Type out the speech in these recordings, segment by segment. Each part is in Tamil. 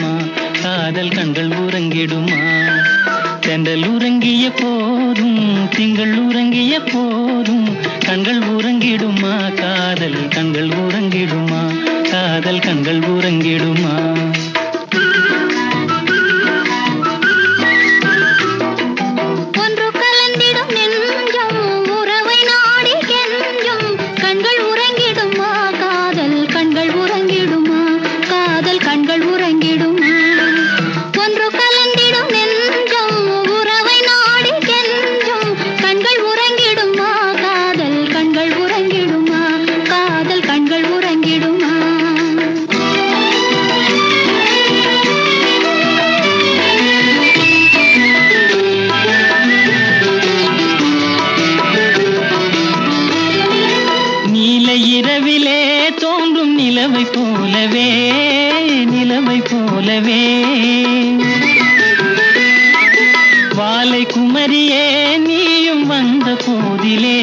உறங்கிடுமா காதல் கண்கள் உறங்கிடுமா தென்றல் உறங்கிய போதும் திங்கள் உறங்கிய போதும் கண்கள் உறங்கிடுமா காதல் கண்கள் உறங்கிடுமா காதல் கண்கள் உறங்கிடுமா நிலவை போலவே வாலை குமரியே நீயும் வந்த போதிலே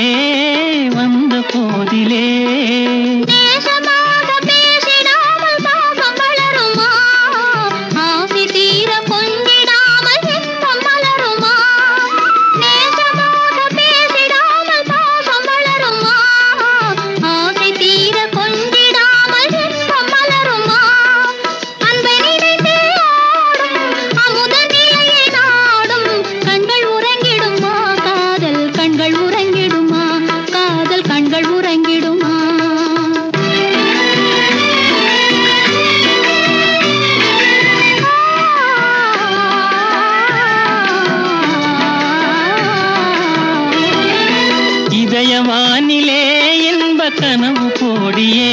இதயவானிலே இன்ப கனவு கோடியே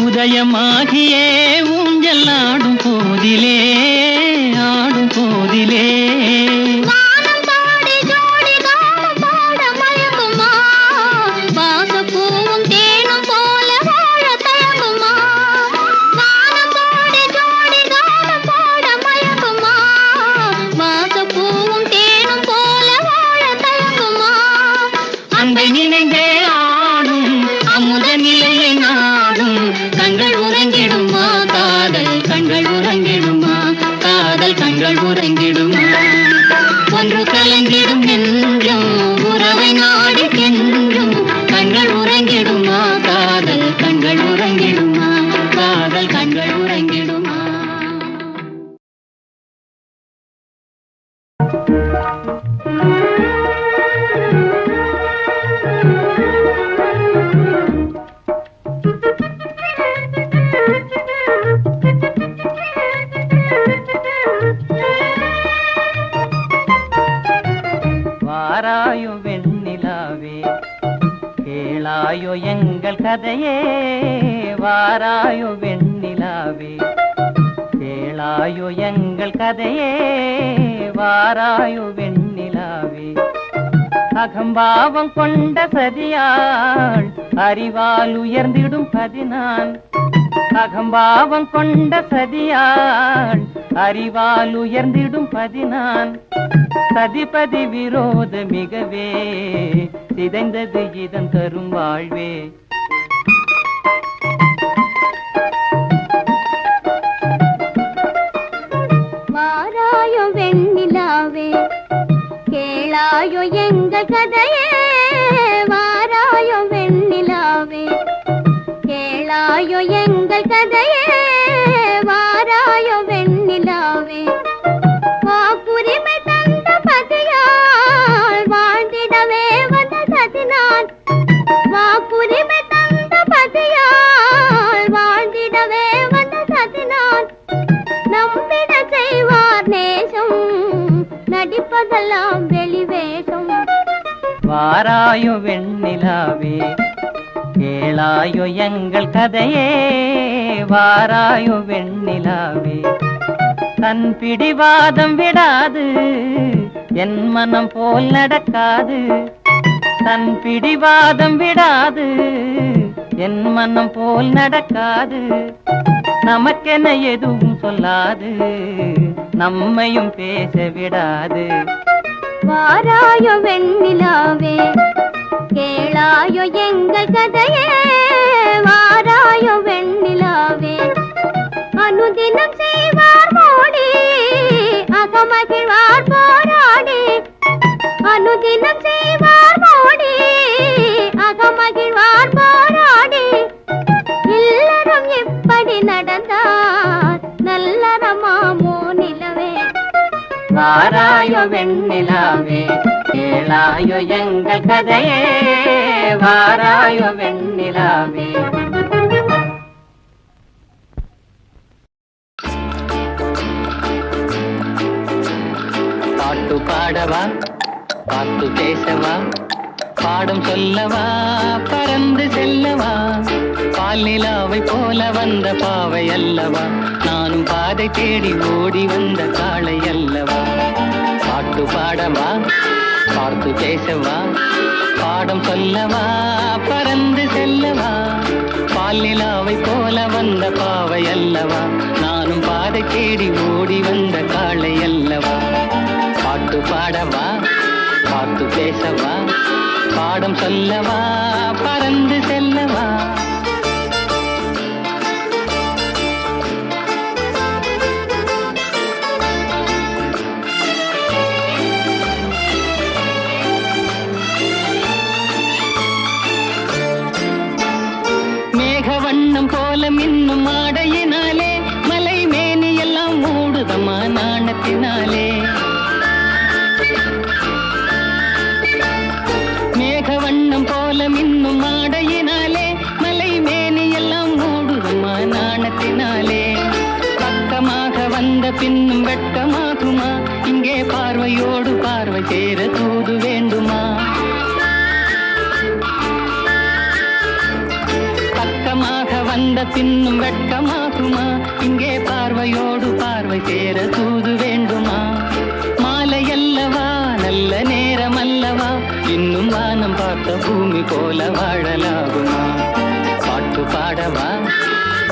உதயமாகியே ஊஞ்சல் ஆடும் போதிலே நினைந்தே ஆடும் அமுத நிலையை நாடும் கண்கள் உறங்கிடுமா காதல் கண்கள் உறங்கிடுமா காதல் கண்கள் உறங்கிடுமா ஒன்று கலங்கிடும் என்றும் உறவை நாடி என்றும் கண்கள் உறங்கிடுமா காதல் கண்கள் உறங்கிடுமா காதல் கண்கள் உறங்கிடுமா வாராயோ வெண்ணிலாவே கேளாயோ எங்கள் கதையே வாராயோ வெண்ணிலாவே கேளாயோ எங்கள் கதையே வாராயோ வெண்ணிலாவே அகம்பாவம் கொண்ட சதியாள் அறிவால் உயர்ந்திடும் பதினான் அகம்பாவம் கொண்ட சதியாள் அறிவால் உயர்ந்திடும் பதினான் சதிபதி விரோத மிகவே சிதைந்தது இதன் தரும் வாழ்வே வாராயோ வெண்ணிலாவே கேளாயோ எங்கள் கதையே வாராயோ வெண்ணிலாவே கேளாயோ எங்கள் கதையே வாராயோ வெண்ணிலாவே வாக்குரிமை தந்த பதியால் வாழ்ந்திடவே வந்த சதினான் வாக்குரிமை தந்த பதியால் வாழ்ந்திடவே வந்த சதினான் நம்பிட செய்வார் நேசம் நடிப்பதெல்லாம் வெளிவேஷம் வாராயோ வெண்ணிலாவே கேளாயோ எங்கள் கதையே வாராயோ வெண்ணிலாவே தன் பிடிவாதம் விடாது என் மனம் போல் நடக்காது தன் பிடிவாதம் விடாது என் மனம் போல் நடக்காது நமக்கென எதுவும் சொல்லாது நம்மையும் பேச விடாது வாராயோ வெண்ணிலாவே கேளாயோ எங்கள் கதையே வாராயோ வெண்ணிலாவே கேளாயோ எங்கள் கதையே வாராயோ வெண்ணிலாவே. பாட்டு பாடவா பாட்டு பேசவா பாடம் சொல்லவா பறந்து செல்லவா பால் நிலாவை போல வந்த பாவை அல்லவா நானும் பாதை தேடி ஓடி வந்த காளை அல்லவா. பாட்டு பாடவா பாட்டு பேசவா பாடம் சொல்லவா பறந்து செல்லவா பால் நிலாவை போல வந்த பாவை அல்லவா நானும் பாதை தேடி ஓடி வந்த காளை அல்லவா. பாட்டு பாடவா பாட்டு பேசவா பாடம் சொல்லவா பறந்து செல்லவா. மேகவண்ணம் போல மின்னும் ஆடையினாலே மலை மேனி எல்லாம் மூடுதமா நாணத்தினாலே. மேகவண்ணம் போல மின்னும் ஆடையினாலே மலை மேனி எல்லாம் மூடுதமா நாணத்தினாலே. பக்கமாக வந்த பின்னும் வெட்கமாகுமா இங்கே பார்வையோடு பார்வை சேர தூது வேண்டுமா. பக்கமாக வந்த பின்னும் வெட்கமாகுமா இங்கே பார்வையோடு பார்வை சேர தூது வேண்டுமா. மாலை அல்லவா நல்ல நேரம் அல்லவா இன்னும் வானம் பார்த்த பூமி போல வாழலாகுமா. பாட்டு பாடவா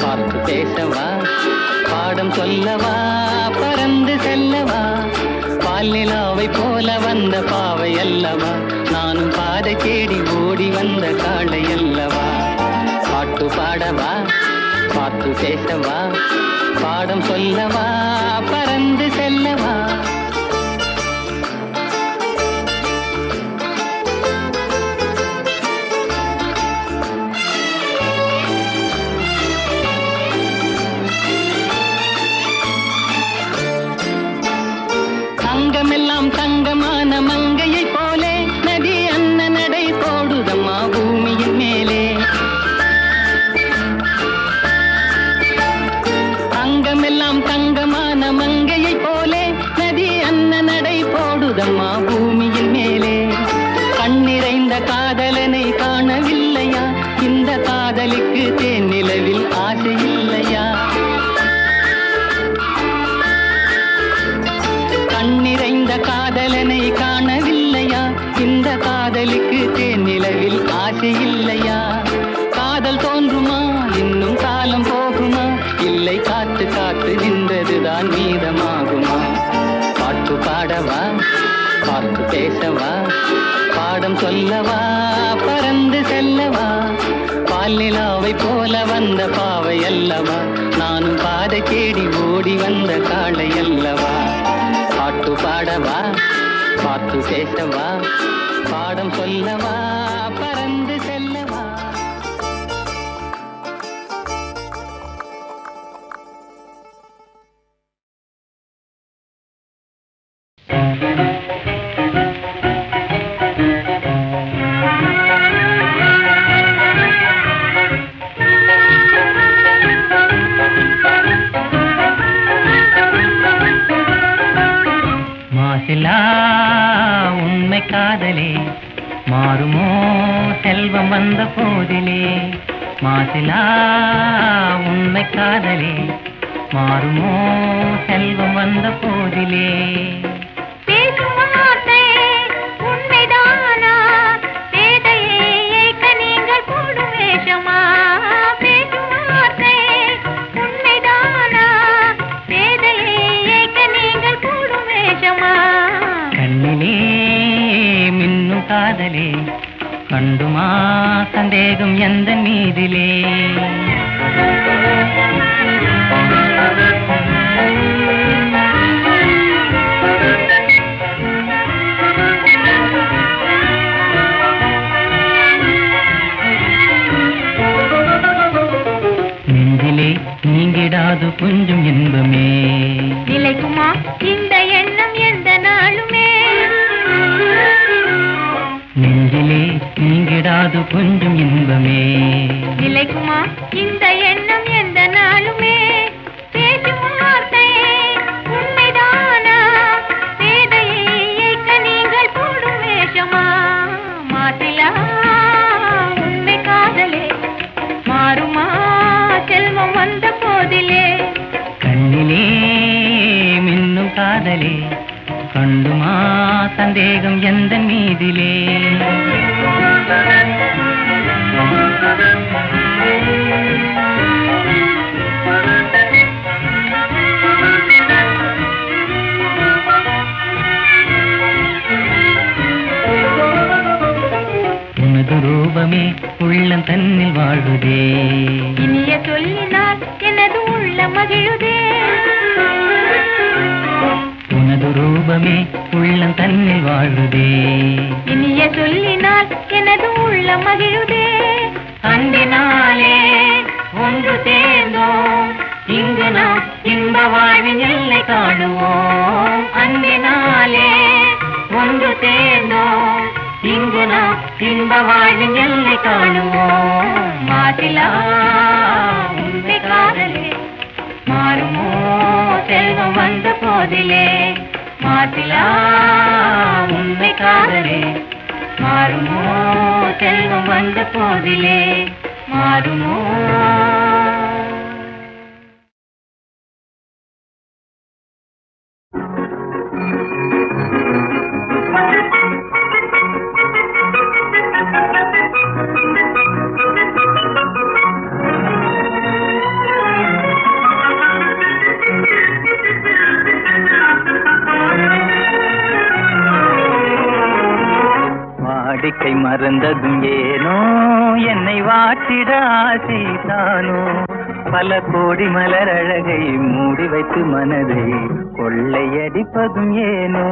பாட்டு பேசவா பாடம் சொல்லவா பறந்து செல்லவா பால் நிலாவை போல வந்த பாவை அல்லவா நானும் பாதை தேடி ஓடி வந்த காளை அல்லவா. பாட்டு பாடவா பாட்டு பேசவா பாடம் சொல்லவா பறந்து செல்லவா. அங்கமெல்லாம் தங்கமான மங்கையை போலே நதி அன்ன நடை போடுதம்மா பூமியின் மேலே. அங்கமெல்லாம் தங்கமான மங்கையை போலே நதி அன்ன நடை போடுதம்மா பூமியின் மேலே. கண்ணிறைந்த காதலனை காணவில்லையா இந்த காதலுக்கு தேன் நிலவில் ஆசை இல்லையா. கண்ணிறைந்த காதலனை காணவில்லையா இந்த காதலுக்கு தேன் நிலவில் ஆசை இல்லையா. காதல் தோன்றுமா இன்னும் காலம் போகுமா இல்லை காத்து காத்து நின்றதுதான் மீதமாகுமா. பாட்டு பாடவா பாட்டு பேசவா பாடம் சொல்லவா பறந்து செல்லவா பால் நிலாவை போல வந்த பாவை அல்லவா நானும் பாதை தேடி ஓடி வந்த காளை அல்லவா. பாட்டு பாடவா பாட்டு பேசவா பாடம் சொல்லவா பறந்து செல்லவா. மாசிலா உண்மை காதலே மாறுமோ செல்வம் வந்த போதிலே. மாசிலா உண்மை காதலே மாறுமோ செல்வம் வந்த போதிலே. கண்ணிலே மின்னும் காதலே கண்டுமா சந்தேகம் எந்த மீதிலே. நெஞ்சிலே நீங்கிடாது கொஞ்சம் இன்பமே நிலைக்குமா இந்த எண்ணம் எந்த அது கொஞ்சம் இன்பமே. நிலைக்குமா இந்த எண்ணம் எந்த நாளுமே? பேசும் வார்த்தை உண்மைதானா? பேதையை நீங்கள் போடும் வேஷமா? மாற்றிலா உண்மை காதலே, மாறுமா செல்வம் வந்த போதிலே? கண்ணிலே மின்னும் காதலே, கண்டுமா சந்தேகம் எந்த மீதிலே? உனது ரூபமே உள்ளம் தன்னில் வாழுதே. இனிய சொல்லினால் எனது உள்ள மகிழுதே. உனது ரூபமே உள்ளம் தன்னில் வாழுதே. இனிய சொல்லினால் எனது உள்ள மகிழுதே. அன்பினாலே ஒன்று சேர்ந்தோம், இங்கு நாம் இன்ப வாழ்வின் எல்லை காணுவோம். அன்பினாலே ஒன்று சேர்ந்தோம், இங்கு நாம் இன்ப வாழ்வின் எல்லை காணுவோம். மாட்டிலா உண்மை காதலே, மாறுமோ செல்வம் வந்த போதிலே? மாட்டிலா உண்மை காதலே, மாறுமோ செல்வம் வந்த போதிலே? மாறுமோ? வாடிக்கை மறந்ததும் ஏனோ, என்னை வாட்டிட ஆசைதானோ? பல கோடி மலர் அழகை மூடி வைத்து மனதை கொள்ளையடிப்பதும் ஏனோ?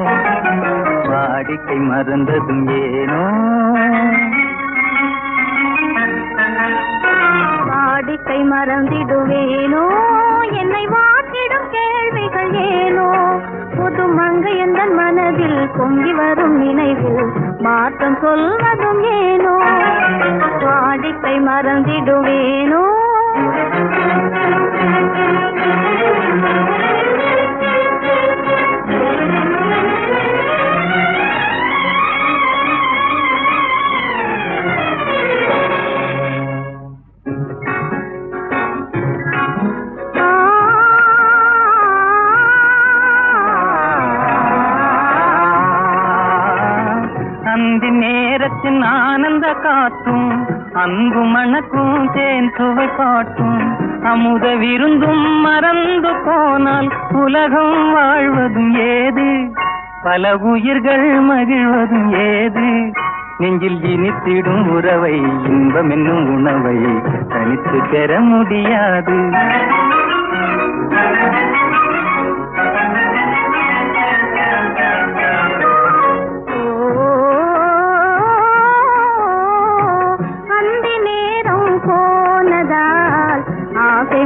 வாடிக்கை மறந்ததும் ஏனோ? வாடிக்கை மறந்திடுவேனோ, என்னை வாட்டிடும் கேள்விகள் ஏனோ? புது மங்கை எந்த மனதில் பொங்கி வரும் நினைவு மாற்றம் சொல்வதும் ஏனோ? வாடிக்கை மறந்திடுவேனோ? அந்தி நேரத்தின் ஆனந்த காற்றும், அன்பு மணக்கும் தேன் சுவை பாட்டும், அமுத விருந்தும் மறந்து போனால் உலகம் வாழ்வதும் ஏது? பல உயிர்கள் மகிழ்வதும் ஏது? நெஞ்சில் இனித்திடும் உறவை, இன்பம் என்னும் உணவை தனித்து பெற முடியாது.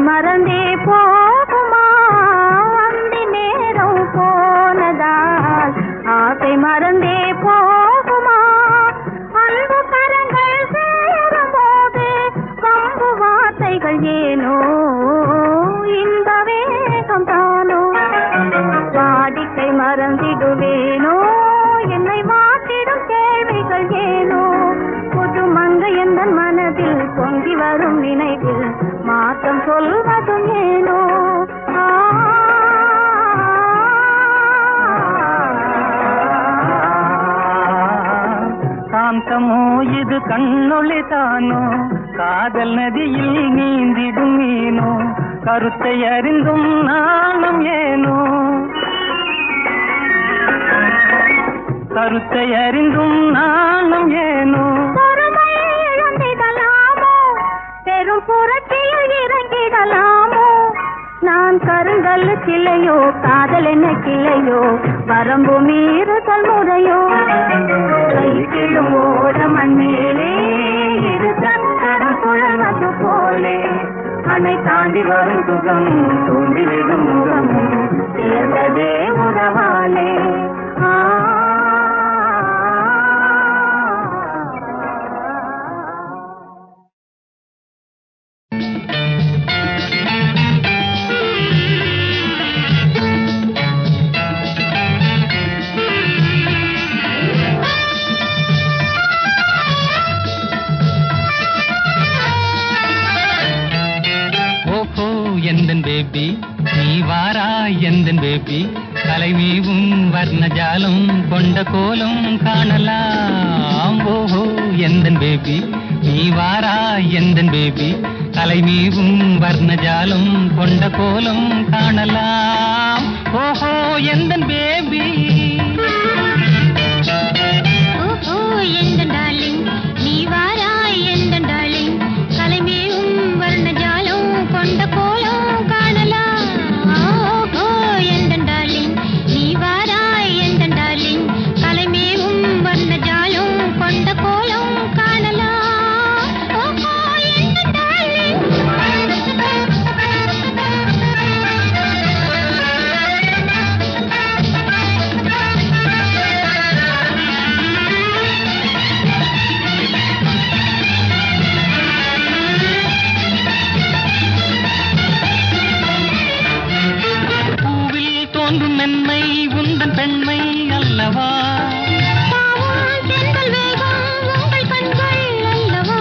மறந்தே போகுமா? அந்தி நேரம் போனதால் ஆசை மறந்தே போகுமா? அன்பு கரங்கள் சேரும் போது கம்பு வார்த்தைகள் ஏனோ? இந்த வேகம் தானோ? வாடிக்கை மறந்திடுவேனோ, என்னை மாற்றிடும் கேள்விகள் ஏனோ? புது மங்கை எந்த மனதில் பொங்கி வரும் நினைவில் மாற்றம் சொல்வதும் ஏனோ? காந்தமோ இது கண்ணொளி தானோ? காதல் நதியில் நீந்திடும் மீனோ? கருத்தை அறிந்தும் நாணம் ஏனோ? கருத்தை அறிந்தும் நாணம் ஏனோ? பெரும் புரட்சியில் இறங்கிடலாமோ? நான் கருங்கல் கிளையோ, காதல் என்ன கிளையோ? வரம்பு மீறுதல் முறையோ? கைக்கிடும் ஓட மண்ணிலே இரு தக்கரம் சுழல்வது போலே, அணை தாண்டி வரும் சுகம் தோண்டி விடும் முகம் சேர்ந்ததே உறவாலே. எந்தன் பேபி நீ வாராய் எந்தன் பேபி கலைமீவும் வர்ணஜாலம் கொண்ட கோலம் காணலாம் ஓஹோ எந்தன் பேபி நீ வாராய் எந்தன் பேபி கலைமீவும் வர்ணஜாலம் கொண்ட கோலம் காணலாம் ஓஹோ எந்தன் பேபி ஓஹோ எந்தன் டார்லிங் நீ வாராய் எந்தன் டார்லிங் கலைமேவும் வர்ணஜாலம் கொண்ட கோலம் காணலாம் ஓஹோ எந்தன் டார்லிங் நீ வாராய் எந்தன் டார்லிங் கலைமேவும் வர்ணஜாலம் கொண்ட கோலம் காணலாம் ஓஹோ எந்தன் டார்லிங் பூவில் தோன்றும் மென்மை உந்தன் பெண்மை அல்லவா பாவம் தென்றல் வேகம் உங்கள் கண்கள் அல்லவா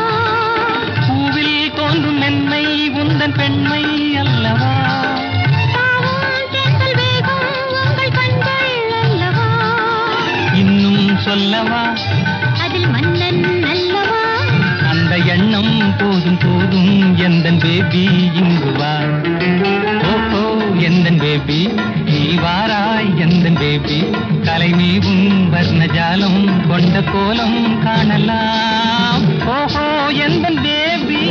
பூவில் தோன்றும் மென்மை உந்தன் பெண்மை அல்லவா பாவம் தென்றல் வேகம் உங்கள் கண்கள் அல்லவா இன்னும் சொல்லவா அதில் மன்னன் அல்லவா அந்த எண்ணம் போதும் போதும் எந்தன் பேபி இங்கு வா ஓஹோ எந்தன் பேபி நீ வாராய் எந்தன் பேபி கலைமீவும் வர்ணஜாலம் கொண்ட கோலம் காணலாம் ஓஹோ எந்தன் பேபி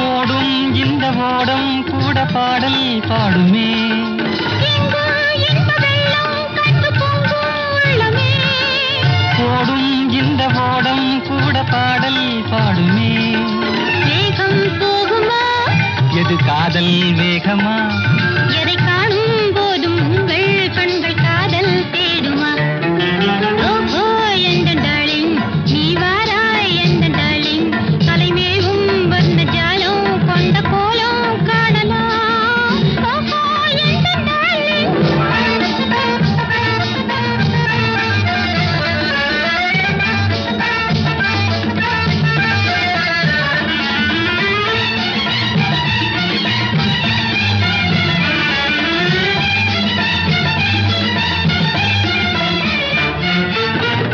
ஓடும் இந்த ஓடம் கூட பாடல் பாடுமே ஓடும் இந்த ஓடம் கூட பாடல் பாடுமே வேகம் போகுமா எது காதல் வேகமா எதை காணும் போதும் உங்கள் கண்கள் காதல் தேடுமா ஓஹோ எந்தன் டார்லிங் நீ வாராய் எந்தன் டார்லிங் கலைமேவும் வர்ணஜாலம் கொண்ட கோலம் காணலாம் ஓஹோ எந்தன் டார்லிங்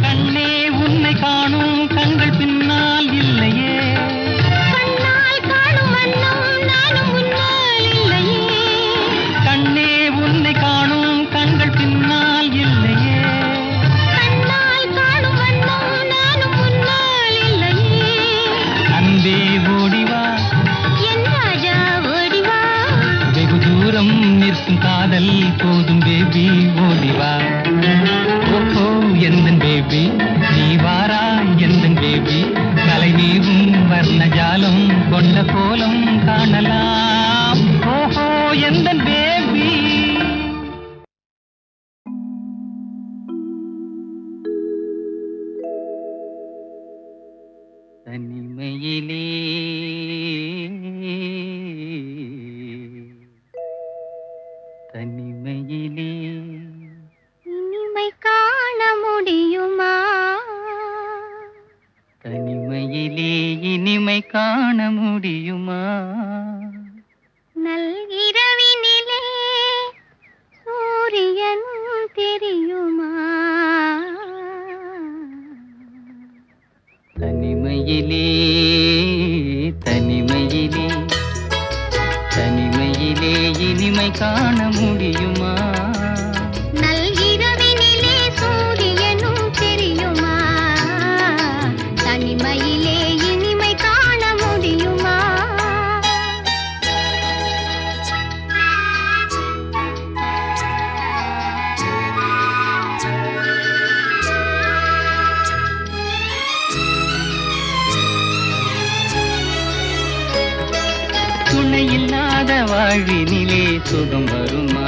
கண்ணே உன்னை காணும் கண்கள் பின்னால் இல்லையே கண்ணால் காணும் வண்ணம் நானும் முன்னால் இல்லையே கண்ணே உன்னை காணும் கண்கள் பின்னால் இல்லையே கண்ணால் காணும் வண்ணம் நானும் முன்னால் இல்லையே அன்பே ஓடிவா என் ராஜா ஓடிவா வெகு தூரம் நிற்கும் காதல் போதும் பேபி ஓடிவா ஓஹோ எந்தன் பேபி நீ வாரா எந்தன் பேபி கலைநீவும் வர்ணஜாலம் கொண்ட கோலம் காணலாம் ஓஹோ எந்தன் பேபி தனிமையிலே தனிமையிலே இனிமை காண முடியுமா தனிமையிலே இனிமை காண முடியுமா நல்கிரவினிலே சூரியன் தெரியுமா தனிமையிலே தனிமையிலே தனிமையிலே இனிமை காண முடியுமா நல்கிரவினிலே சூரியனும் தெரியுமா தனிமையிலே இனிமை காண முடியுமா துணையில்லாத வாழ்வினிலே சுகம் வருமா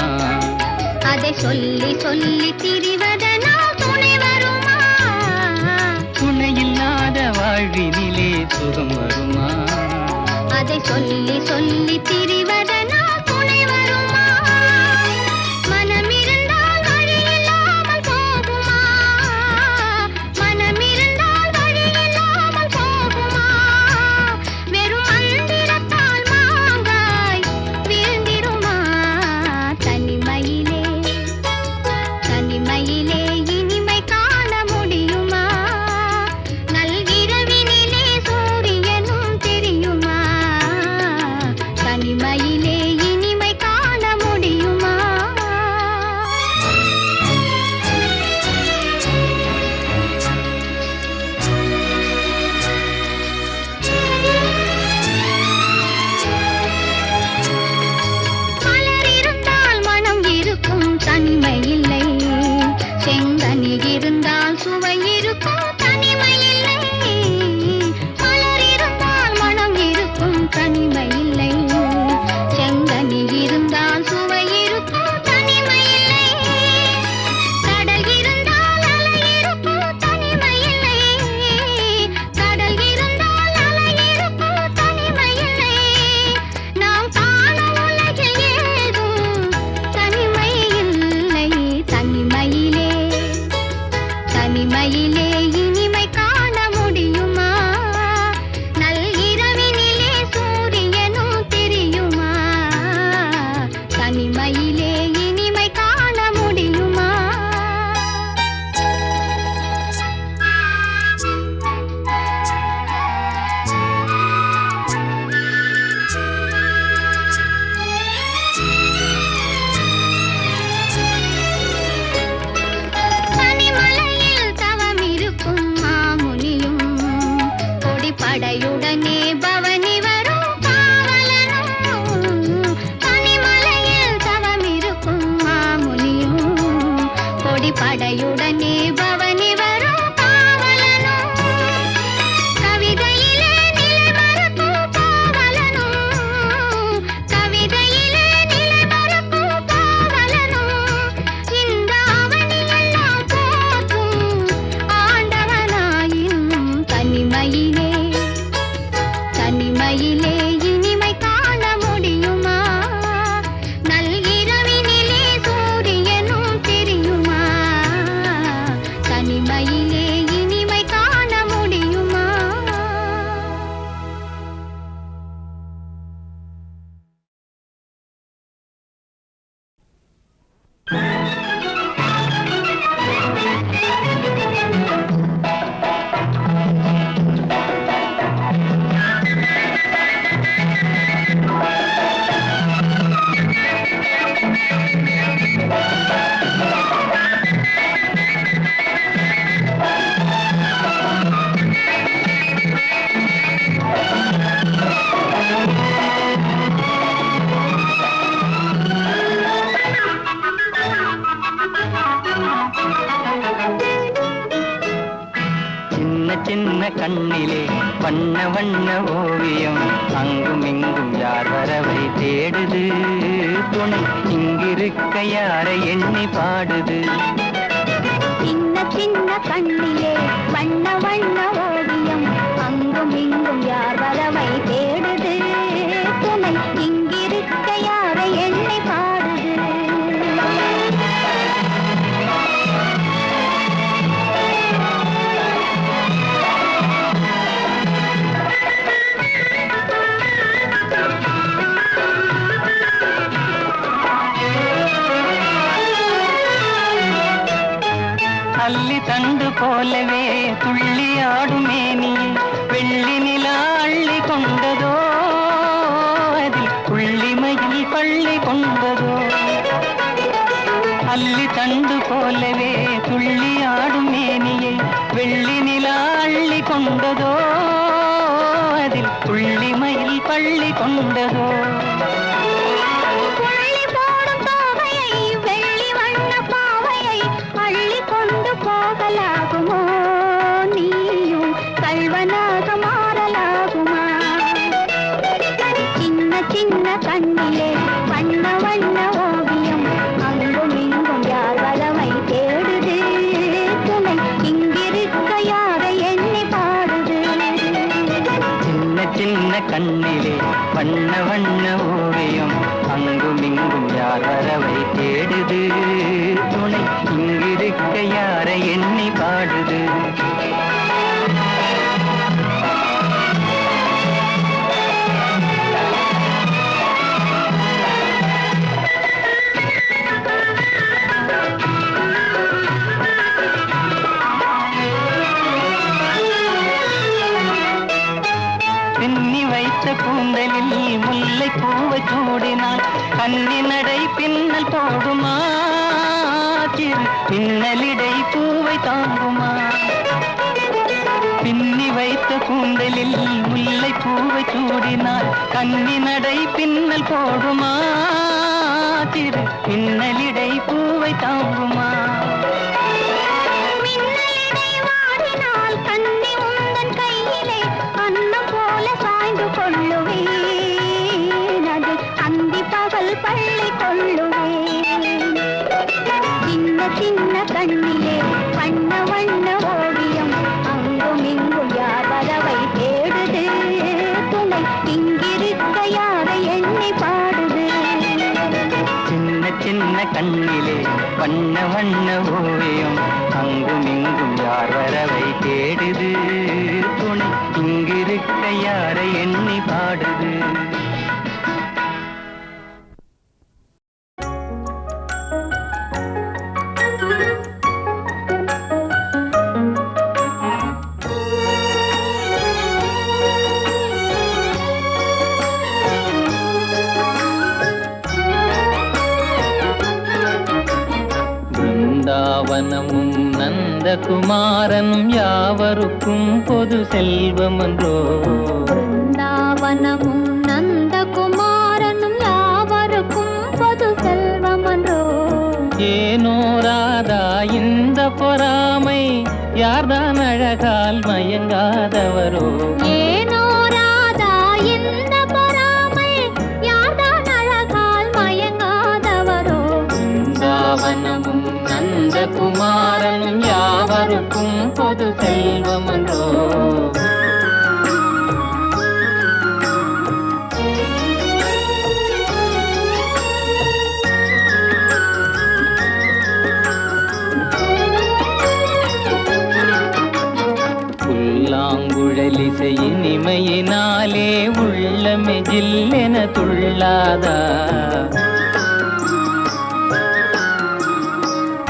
அதை சொல்லி சொல்லி திரிவதனால் துணை வருமா துணையில்லாத வாழ்வினிலே சுகம் வருமா? அதை சொல்லி சொல்லி திரிவதனால் துணை வருமா? மனமிருந்தால் வழி இல்லாமல் போகுமா? மனமிருந்தால் வழி இல்லாமல் போகுமா? வெறும் மந்திரத்தால் மாங்காய் வீழ்ந்திடுமா? தனிமையிலே தனிமையிலே இனிமை காண முடியுமா? நல்கிரவினிலே சூரியனும் தெரியுமா? தனிமையிலே இனிமை காண முடியுமா? மலர் இருந்தால் மனம் இருக்கும் தனிமை இல்லை. செங்கனி இருந்தால் சுவை இருக்கும் தனிமை இல்லை. மலர் இருந்தால் மனம் இருக்கும் தனிமை இல்லை. செங்கனி இருந்தால் சுவை இருக்கும் தனிமை இல்லை. கடல் இருந்தால் அலை இருக்கும் தனிமை இல்லை. கடல் இருந்தால் அலை இருக்கும் தனிமை இல்லை. நாம் காணும் உலகில் ஏதும் தனிமை இல்லை. தனிமையிலே தனிமையிலே இனிமை காண முடியுமா? நல்கிரவினிலே சூரியனும் தெரியுமா? தனிமையிலே இனிமை காண முடியுமா? பனிமலையில் தவம் இருக்கும் மாமுனியும் கொடிப்படையுடனே பவனி வரும் காவலனும். பனிமலையில் தவம் இருக்கும் மாமுனியும் கொடிப்படையுடனே பவனி வரும் காவலனும். கவிதையிலே நிலை மறக்கும் காவலனும். கவிதையிலே நிலை மறக்கும் காவலனும். இந்த அவனியெல்லாம் போற்றும் ஆண்டவனாயினும் தனிமையிலே தனிமையிலே இனிமை காண முடியுமா? நல்கிரவினிலே சூரியனும் தெரியுமா? தனிமையிலே இனிமை காண முடியுமா? சின்ன சின்ன கண்ணிலே வண்ண வண்ண ஓவியம் அங்கும் இங்கும் யார் வரவை தேடுது? துணை இங்கிருக்க யாரை எண்ணி பாடுது? சின்ன சின்ன கண்ணிலே வண்ண வண்ண ஓவியம் அங்கும் இங்கும் யார் வரவை தேடுது? துணை இங்கிருக்க யாரை எண்ணி பாடுது? அல்லி தண்டு போலவே துள்ளி ஆடுமே நீ வெள்ளி நிலா அள்ளி கொண்டதோ? அதில் புள்ளிமையில் பள்ளி கொண்டதோ? அல்லி தண்டு போலவே துள்ளி ஆடும் மேனியை வெள்ளி நிலா அள்ளி கொண்டதோ? அதில் புள்ளிமையில் பள்ளி கொண்டதோ? புள்ளி போடும் தோகையை வெள்ளி வண்ண பாவையை அள்ளி கொண்டு போகலாகுமோ? நீயும் கள்வனாக மாறலாகுமா? சின்ன சின்ன கண்ணிலே வண்ண வண்ண ஓவியம் அங்கும் இங்கும் யார் வரவை தேடுது? துணை இங்கிருக்க யாரை எண்ணி பாடுது? கண்ணிலே வண்ண வண்ண ஓவியம் அங்கும் இங்கும் யார் வரவை தேடுது துணை இங்கிருக்க யாரை எண்ணி பாடுது கூந்தலில் முல்லை பூவை சூடினால் கண்ணி நடை பின்னல் போடுமா சிறு பின்னலிடை பூவை தாங்குமா பின்னி வைத்த கூந்தலில் முல்லை பூவை சூடினால் கண்ணி நடை பின்னல் போடுமா சிறு பின்னலிடை பூவை தாங்குமா பள்ளி கொள்ளுவேன் சின்ன சின்ன கண்ணிலே வண்ண வண்ண ஓவியம் அங்கும் இங்கும் யார் வரவை தேடுது துணை இங்கிருக்க யாரை எண்ணி பாடுது சின்ன சின்ன கண்ணிலே வண்ண வண்ண ஓவியம் அங்கும் இங்கும் யார் வரவை தேடுது துணை இங்கிருக்க யாரை எண்ணி பாடுது வனமும் நந்தகுமாரனும் யாவருக்கும் பொது செல்வமன்றோ பிருந்தாவனமும் நந்தகுமாரனும் யாவருக்கும் பொது செல்வமன்றோ ஏனோ ராதா இந்த பொறாமை யார்தான் அழகால் மயங்காதவரோ ஏனோ ராதா இந்த பொறாமை யார்தான் அழகால் மயங்காதவரோ பிருந்தாவனமும் நந்தகுமாரனும் யாவருக்கும் பொது செல்வமன்றோ புல்லாங்குழலிசையின் இமையினாலே உள்ளமே ஜில்லென துள்ளாதா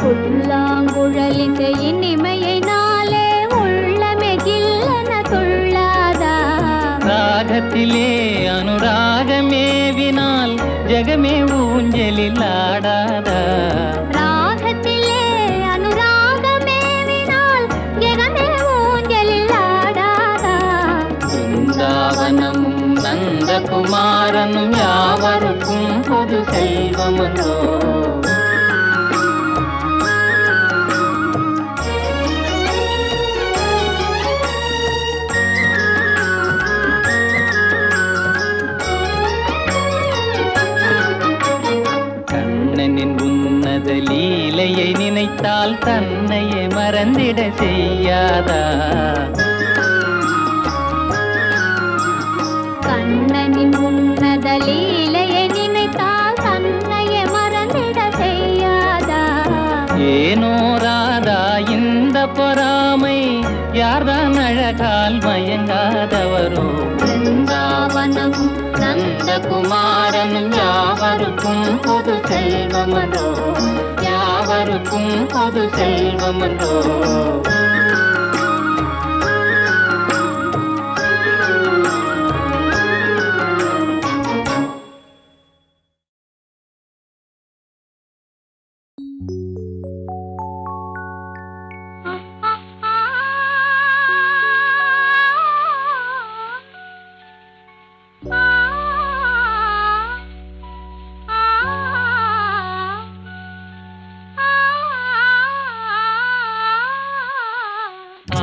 புல்லாங்குழலிசையின் இமையினாலே உள்ளமே ஜில்லென துள்ளாதா ராகத்திலே அனுராகமேவினால் ஜகமே ஊஞ்சலில் ஆடாதா ராகத்திலே அனுராகமேவினால் ஜகமே ஊஞ்சலில் ஆடாதா பிருந்தாவனமும் நந்தகுமாரனும் யாவருக்கும் பொது செல்வமன்றோ லீலையை நினைத்தால் தன்னையே மறந்திட செய்யாதா கண்ணனின் உன்னத லீலையை நினைத்தால் தன்னையே மறந்திட செய்யாதா ஏனோ ராதா இந்த பொறாமை யார்தான் அழகால் மயங்காதவரோ பிருந்தாவனமும் நந்தகுமாரனும் யாவருக்கும் பொது செல்வமன்றோ யாவருக்கும் பொது செல்வமன்றோ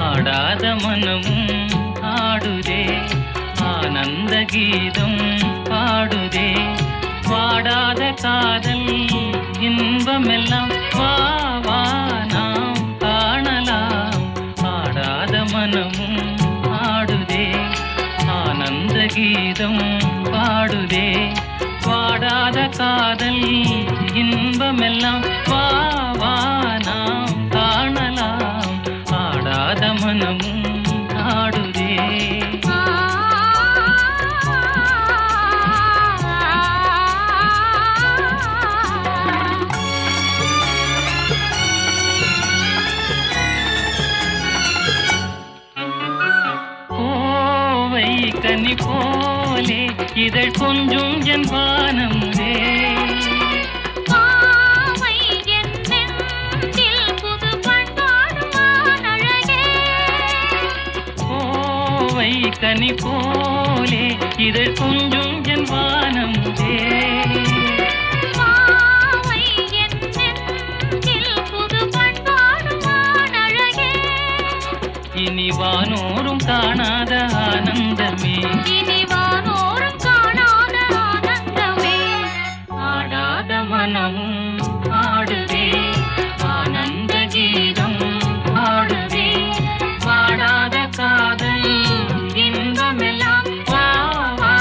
ஆடாத மனமும் ஆடுதே ஆனந்த கீதம் பாடுதே வாடாத காதல் இன்பமெல்லாம் வா வா நாம் காணலாம் ஆடாத மனமும் ஆடுதே ஆனந்த கீதம் கீதம் பாடுதே வாடாத காதல் இன்பமெல்லாம் வா வா நாம் காணலாம் ஆடாத மனமும் ஆடுதே கனி போலே இதழ் கொஞ்சும் என் வானம் கோவை கனி போலே இதழ் கொஞ்சும் என் வானம் இனி வானோரும் காணாத ஆனந்தமே இனிவானோரும் காணாத ஆனந்தமே ஆடாத மனமும் ஆடுதே ஆனந்த கீதம் ஆடுதே வாடாத காதல் இன்பமெல்லாம் வா வா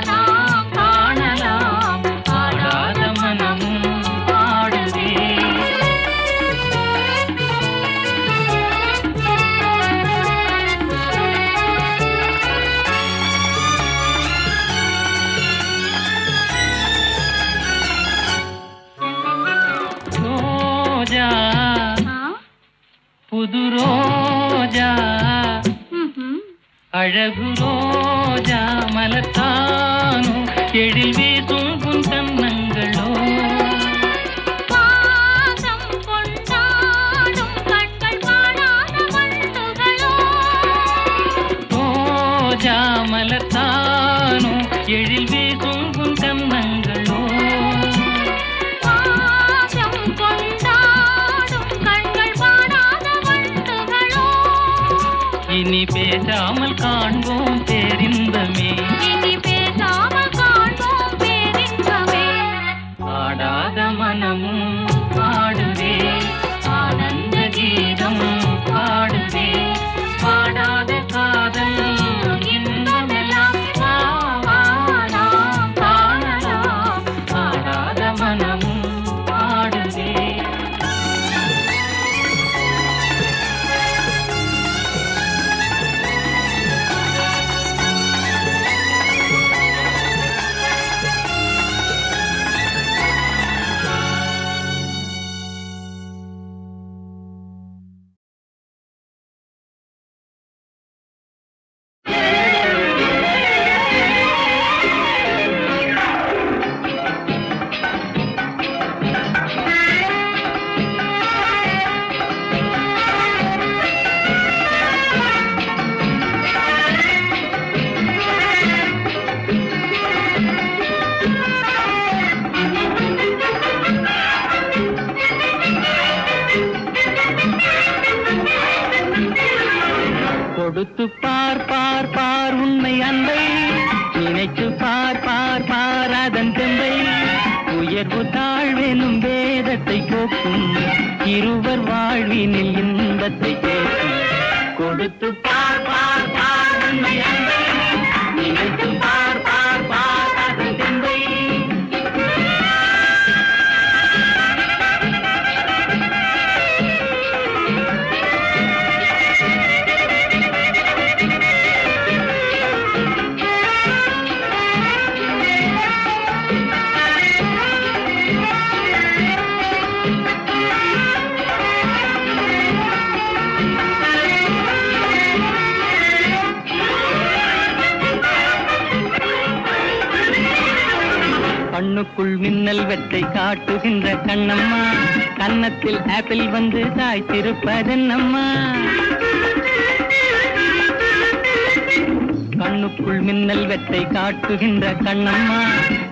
நாம் காணலாம் ஆடாத மனமும் ஆடுதே ரோஜா புது ரோஜா அழகு ரோஜா மலத்தானோ எழில் வீசும் புன் கன்னங்களோ பாசம் கொண்டாடும் கண்கள் காணாத வண்டுகளோ ரோஜா மலத்தானோ எழில் வீசும் புன் கன்னங்களோ பாசம் கொண்டாடும் கண்கள் காணாத வண்டுகளோ இனி பேசாமல் காண்போம் பேரின்பமே இனி பேசாமல் காண்போம் பேரின்பமே ஆடாத மனமும் பாடுதே ஆனந்த கீதம் பாடுதே பாடாத காதல் இன்பமெல்லாம் வா வா நாம் காணலாம் ஆடாத மனமும் பாடுதே கொடுத்து பார் பார் பார் உண்மை அன்பை நினைத்து பார் பார் பார் அதன் தெம்பை உயர்வு தாழ்வெனும் வேதத்தை போக்கும் இருவர் வாழ்வினில் இன்பத்தை கேட்கும் கொடுத்து பார் பார் பார் உண்மை அன்பை நினைத்து பார் பார் பார் அதன் தெம்பை கண்ணுக்குள் மின்னல் வெட்டை காட்டுகின்ற கண்ணம்மா கன்னத்தில் ஆப்பிள் வந்து சாய்த்திருப்பதென்னம்மா கண்ணுக்குள் மின்னல் வெட்டை காட்டுகின்ற கண்ணம்மா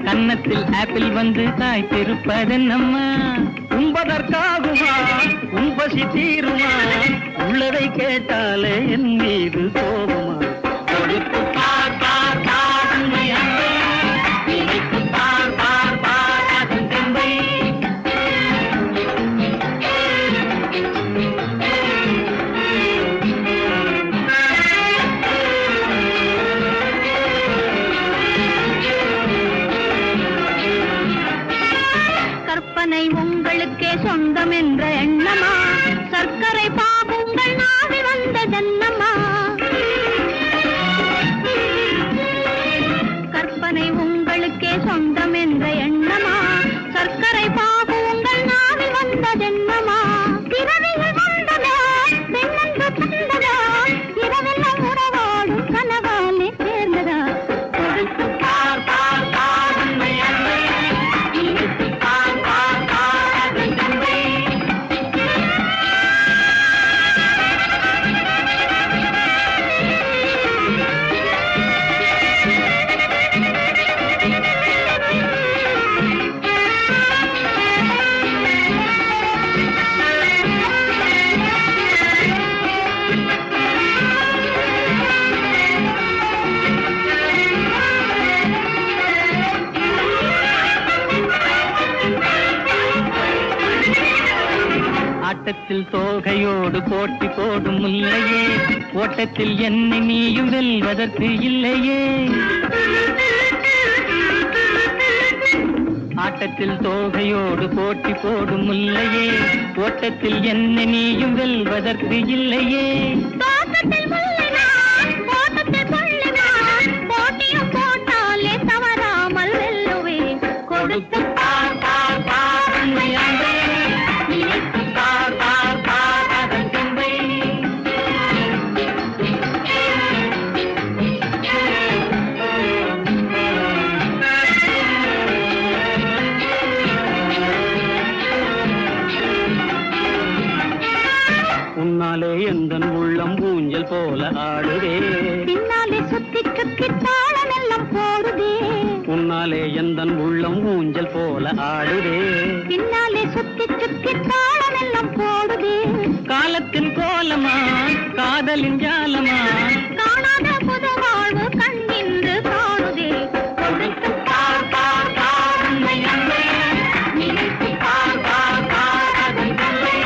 கன்னத்தில் ஆப்பிள் வந்து சாய்த்திருப்பதென்னம்மா உண்பதற்காகுமா உண்பசி தீருமா உள்ளதை கேட்டாலே என் மீது கோபமா கொடுத்து பார் பார் பார் உண்மை அன்பை நினைத்து பார் பார் பார் அதன் தெம்பை நானே சொந்தம் என்ற எண்ணமா சர்க்கரை பாகு உங்கள் நாவில் வந்த ஜென்மமா பிறவியில் வந்ததா பெண்ணென்று தந்ததா இரவெல்லாம் உறவாடும் கனவாலே சேர்ந்ததா கொடுத்து பார் பார் பார் உண்மை அன்பை இனித்து பார் பார் பார் அதன் தந்தை ஆட்டத்தில் தோகையோடு போட்டி போடும் முல்லையே ஓட்டத்தில் என்னை நீயும் வெல்வதற்கு இல்லையே ஆட்டத்தில் தோகையோடு போட்டி போடும் முல்லையே ஓட்டத்தில் என்னை நீயும் வெல்வதற்கு இல்லையே போட்டாலே தவறாமல் வெல்லுவேன் கொடுத்து பார் பார் பார் உண்மை அன்பே இனித்து பார் பார் பார் அதன் தந்தை உன்னாலே எந்தன் உள்ளம் ஊஞ்சல் போல ஆடுதே பின்னாலே சுத்தி சுத்தி தாளம் எல்லாம் போடுதே உன்னாலே எந்தன் உள்ளம் ஊஞ்சல் போல ஆடுதே பின்னாலே சுத்தி சுத்தி தாளம் எல்லாம் போடுதே காலத்தின் கோலமா காதலின் ஜாலமா காணாத புது வாழ்வு கண்ணின்று காணுதே கொடுத்து பார் பார் பார் உண்மை அன்பை நினைத்து பார் பார் பார் அதன் தந்தை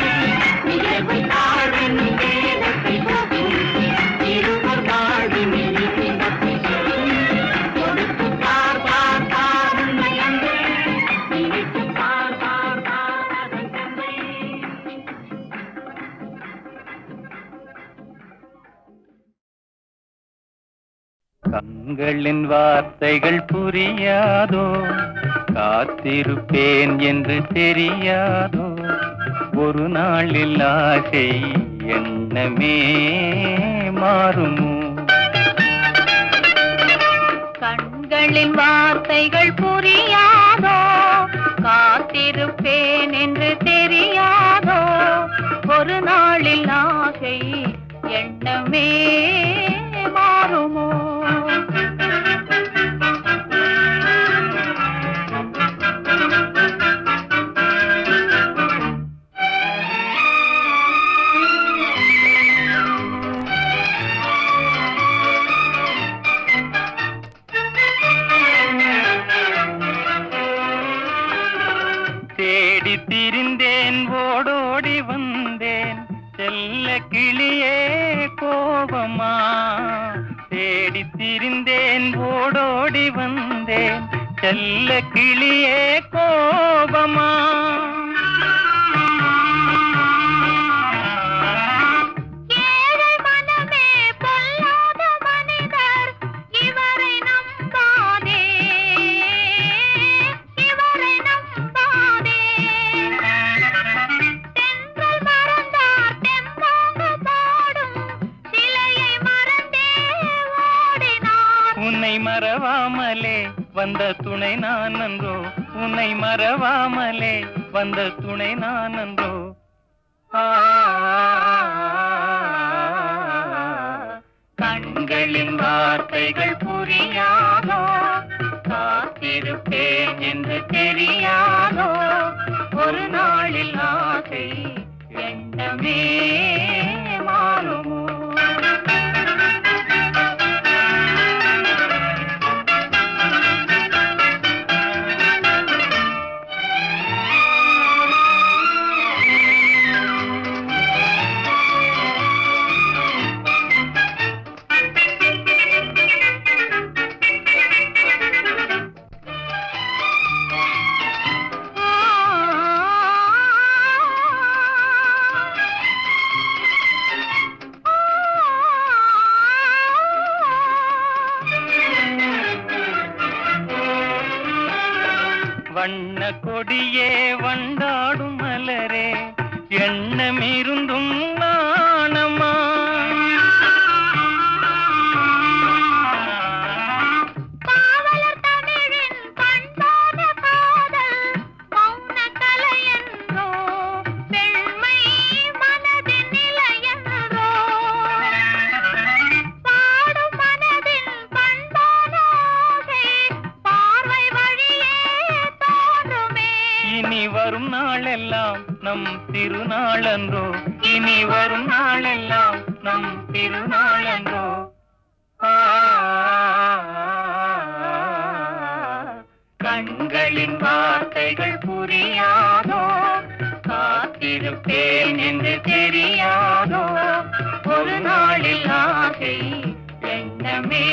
நிகழ்வு தாழ்வின் வேதத்தை போகும் இருவர் வாழ்வின் இன்பத்தை சொல்லும் கொடுத்து பார் பார் பார் உண்மை அன்பை நினைத்து பார் பார் பார் அதன் தந்தை கண்களின் வார்த்தைகள் புரியாதோ காத்திருப்பேன் என்று தெரியாதோ ஒரு நாளில் ஆசை எண்ணமே மாறுமோ கண்களின் வார்த்தைகள் புரியாதோ காத்திருப்பேன் என்று தெரியாதோ ஒரு நாளில் ஆசை எண்ணமே மாறுமோ தேடி திரிந்தேன் ஓடோடி வந்தேன் செல்ல கிளியே கோபமா தேடி திரிந்தேன் ஓடோடி வந்தேன் செல்ல கிளியே கோபமா மறவாமலே வந்த துணை நான் நன்றோ உன்னை மறவாமலே வந்த துணை நான் நன்றோ கண்களின் வார்த்தைகள் புரியாதோ காத்திருப்பேன் என்று தெரியாதோ ஒரு நாளில் ஆசை எண்ணமே மாறுமோ வண்ண கொடியே வண்டாடும் மலரே எண்ணமிருந்தும் நாணமா பாவலர் தமிழின் பண்பான காதல் மௌன கலையன்றோ பெண்மை மனதின் நிலையன்றோ பாடும் மனதின் பண்பான ஆசை பார்வை வழியே தோன்றுமே இனி வரும் நாளெல்லாம் நம் திருநாளன்றோ இனி வரும் நாளெல்லாம் நம் திருநாளன்றோ கண்களின் வார்த்தைகள் புரியாதோ காத்திருப்பேன் என்று தெரியாதோ ஒரு நாளில் ஆசை எண்ணமே